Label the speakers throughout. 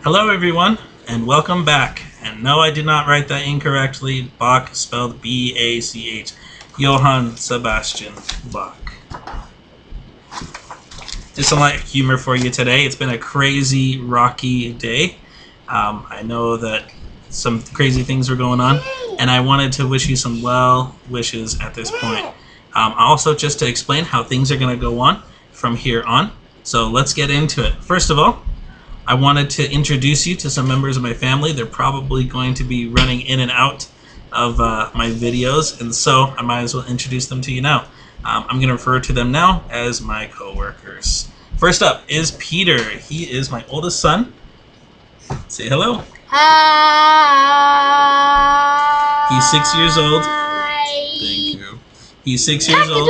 Speaker 1: Hello everyone, and welcome back. And no, I did not write that incorrectly. Bach spelled B-A-C-H. Johann Sebastian Bach. Just some light humor for you today. It's been a crazy, rocky day. I know that some crazy things were going on, and I wanted to wish you some well wishes at this point. Also, just to explain how things are going to go on from here on. So let's get into it. First of all, I wanted to introduce you to some members of my family. They're probably going to be running in and out of my videos, and so I might as well introduce them to you now. I'm going to refer to them now as my co-workers. First up is Peter. He is my oldest son. Say hello.
Speaker 2: Hi.
Speaker 1: He's 6 years old. Thank you. He's 6 years old.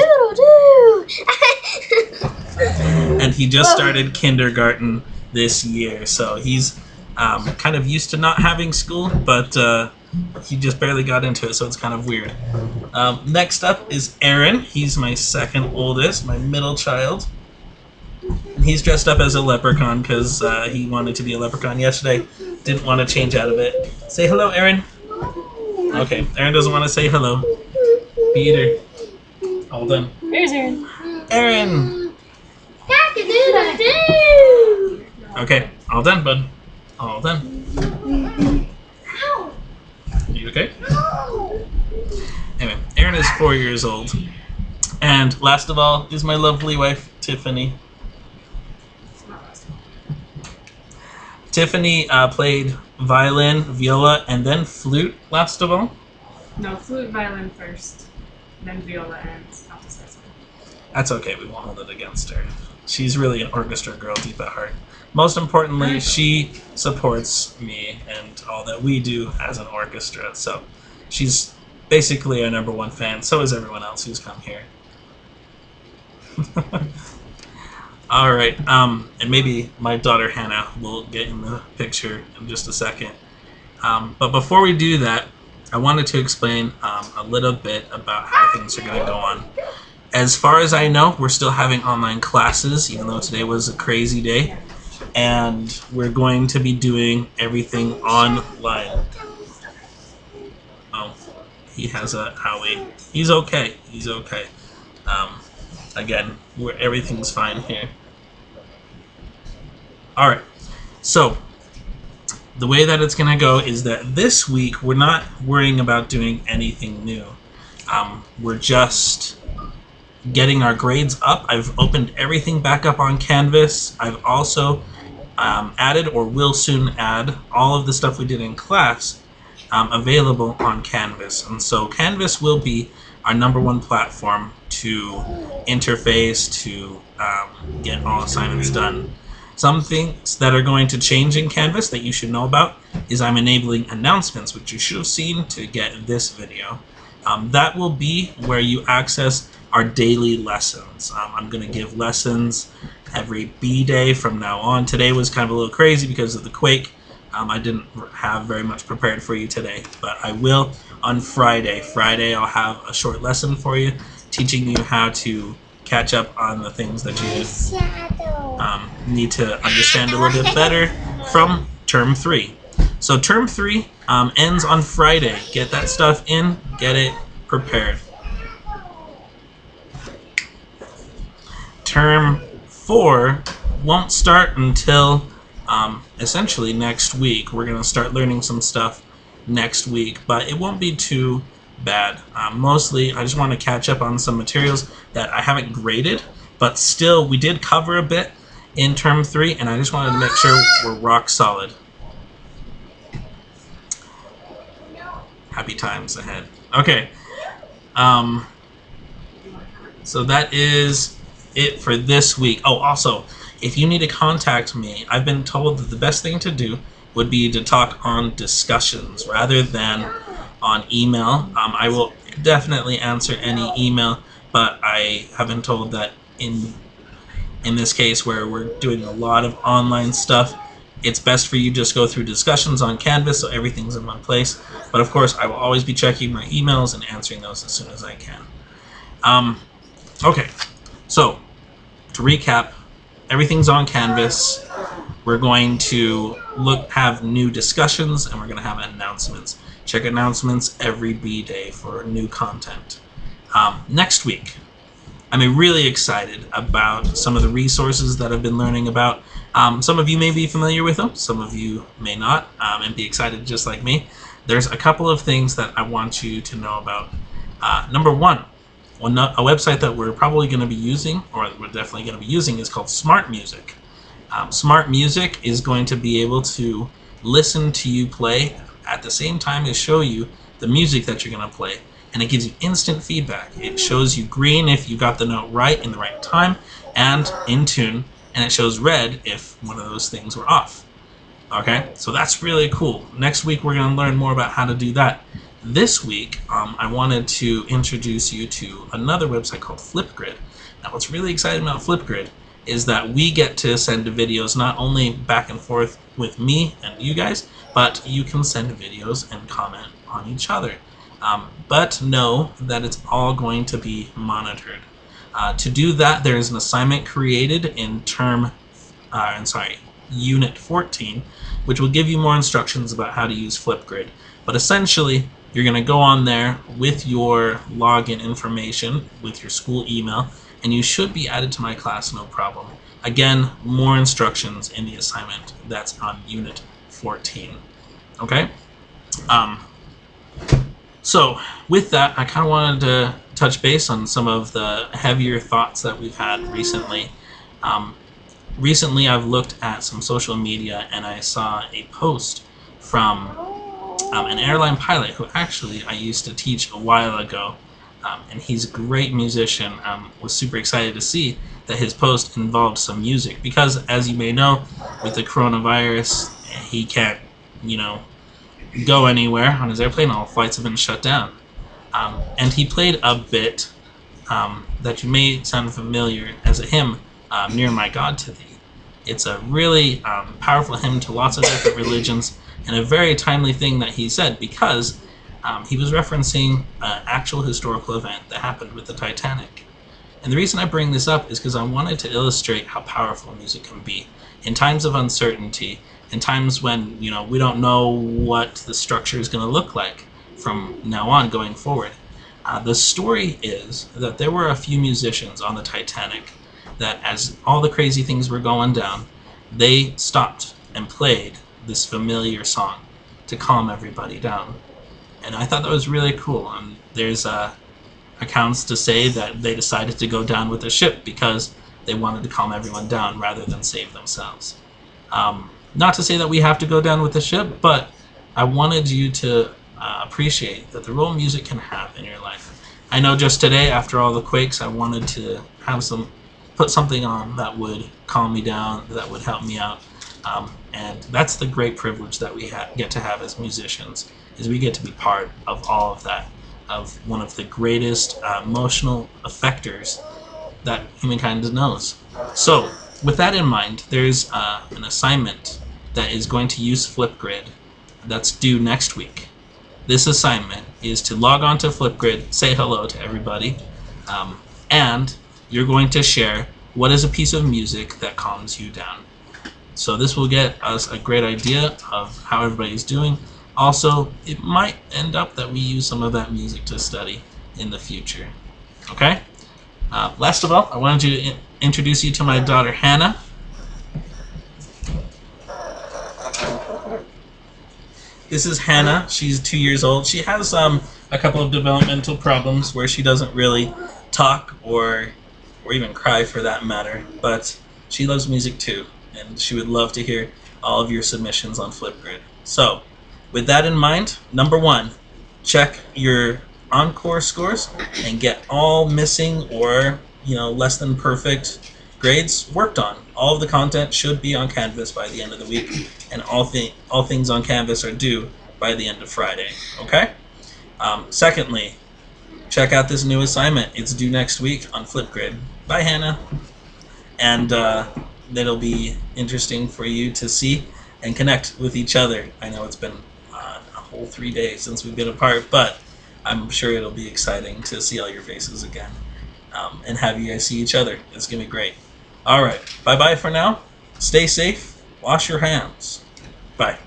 Speaker 1: And he just started kindergarten this year, so he's kind of used to not having school, but he just barely got into it, so it's kind of weird. Next up is Aaron. He's my second oldest, my middle child. And he's dressed up as a leprechaun because he wanted to be a leprechaun yesterday. Didn't want to change out of it. Say hello, Aaron. Okay, Aaron doesn't want to say hello. Peter. All done.
Speaker 2: There's Aaron.
Speaker 1: Aaron. Okay, all done, bud. All done. You okay? Anyway, Aaron is 4 years old. And last of all is my lovely wife, Tiffany. Tiffany played violin, viola, and then flute last of all.
Speaker 3: No, flute, violin first, then viola and alto.
Speaker 1: That's okay, we won't hold it against her. She's really an orchestra girl deep at heart. Most importantly, she supports me and all that we do as an orchestra. So she's basically our #1 fan. So is everyone else who's come here. All right, and maybe my daughter Hannah will get in the picture in just a second. But before we do that, I wanted to explain a little bit about how things are going to go on. As far as I know, we're still having online classes, even though today was a crazy day. And we're going to be doing everything online. Oh, he has a Howie. He's okay. He's okay. Again, everything's fine here. All right. So the way that it's going to go is that this week we're not worrying about doing anything new. We're just getting our grades up. I've opened everything back up on Canvas. I've also added, or will soon add, all of the stuff we did in class available on Canvas. And so Canvas will be our #1 platform to interface, to get all assignments done. Some things that are going to change in Canvas that you should know about is I'm enabling announcements, which you should have seen to get this video. That will be where you access our daily lessons. I'm going to give lessons every B day from now on. Today was kind of a little crazy because of the quake. I didn't have very much prepared for you today, but I will on Friday. Friday I'll have a short lesson for you, teaching you how to catch up on the things that you need to understand a little bit better from Term 3. So Term 3 ends on Friday. Get that stuff in, get it prepared. Term 4 won't start until essentially next week. We're going to start learning some stuff next week, but it won't be too bad. Mostly, I just want to catch up on some materials that I haven't graded, but still, we did cover a bit in Term 3, and I just wanted to make sure we're rock solid. Happy times ahead. Okay. So that is it for this week. Oh, also, if you need to contact me, I've been told that the best thing to do would be to talk on discussions rather than on email. I will definitely answer any email, but I have been told that in this case where we're doing a lot of online stuff, it's best for you just go through discussions on Canvas so everything's in one place. But of course, I will always be checking my emails and answering those as soon as I can. Okay, so to recap, everything's on Canvas. we're going to have new discussions, and we're going to have announcements. Check announcements every B-Day for new content. Next week, I'm really excited about some of the resources that I've been learning about. Some of you may be familiar with them, some of you may not, and be excited just like me. There's a couple of things that I want you to know about. Number one, a website that we're probably going to be using, or we're definitely going to be using, is called Smart Music. Smart Music is going to be able to listen to you play at the same time as show you the music that you're going to play. And it gives you instant feedback. It shows you green if you got the note right in the right time and in tune, and it shows red if one of those things were off. Okay, so that's really cool. Next week we're going to learn more about how to do that. This week, I wanted to introduce you to another website called Flipgrid. Now, what's really exciting about Flipgrid is that we get to send videos not only back and forth with me and you guys, but you can send videos and comment on each other. But know that it's all going to be monitored. To do that, there is an assignment created in Unit 14, which will give you more instructions about how to use Flipgrid. But essentially, you're going to go on there with your login information, with your school email, and you should be added to my class, no problem. Again, more instructions in the assignment. That's on Unit 14. Okay? So, with that, I kind of wanted to touch base on some of the heavier thoughts that we've had recently. Recently, I've looked at some social media, and I saw a post from an airline pilot who actually I used to teach a while ago, and he's a great musician. Was super excited to see that his post involved some music, because as you may know, with the coronavirus, he can't, go anywhere on his airplane. All flights have been shut down. And he played a bit that you may sound familiar as a hymn, Near My God to Thee. It's a really powerful hymn to lots of different religions, and a very timely thing that he said, because he was referencing an actual historical event that happened with the Titanic. And the reason I bring this up is because I wanted to illustrate how powerful music can be in times of uncertainty, in times when we don't know what the structure is going to look like from now on going forward. The story is that there were a few musicians on the Titanic that, as all the crazy things were going down, they stopped and played this familiar song to calm everybody down. And I thought that was really cool. There's accounts to say that they decided to go down with the ship because they wanted to calm everyone down rather than save themselves. Not to say that we have to go down with the ship, but I wanted you to appreciate that the role music can have in your life. I know just today, after all the quakes, I wanted to put something on that would calm me down, that would help me out. And that's the great privilege that we get to have as musicians, is we get to be part of all of that, of one of the greatest emotional effectors that humankind knows. So, with that in mind, there's an assignment that is going to use Flipgrid that's due next week. This assignment is to log on to Flipgrid, say hello to everybody, and you're going to share what is a piece of music that calms you down. So this will get us a great idea of how everybody's doing. Also, it might end up that we use some of that music to study in the future. Okay? Last of all, I wanted to introduce you to my daughter, Hannah. This is Hannah. She's 2 years old. She has a couple of developmental problems where she doesn't really talk or even cry for that matter, but she loves music too, and she would love to hear all of your submissions on Flipgrid. So, with that in mind, number one, check your encore scores and get all missing or less than perfect grades worked on. All of the content should be on Canvas by the end of the week, and all things on Canvas are due by the end of Friday. Okay? Secondly, check out this new assignment. It's due next week on Flipgrid. Bye, Hannah. And it'll be interesting for you to see and connect with each other. I know it's been a whole 3 days since we've been apart, but I'm sure it'll be exciting to see all your faces again and have you guys see each other. It's going to be great. All right. Bye-bye for now. Stay safe. Wash your hands. Bye.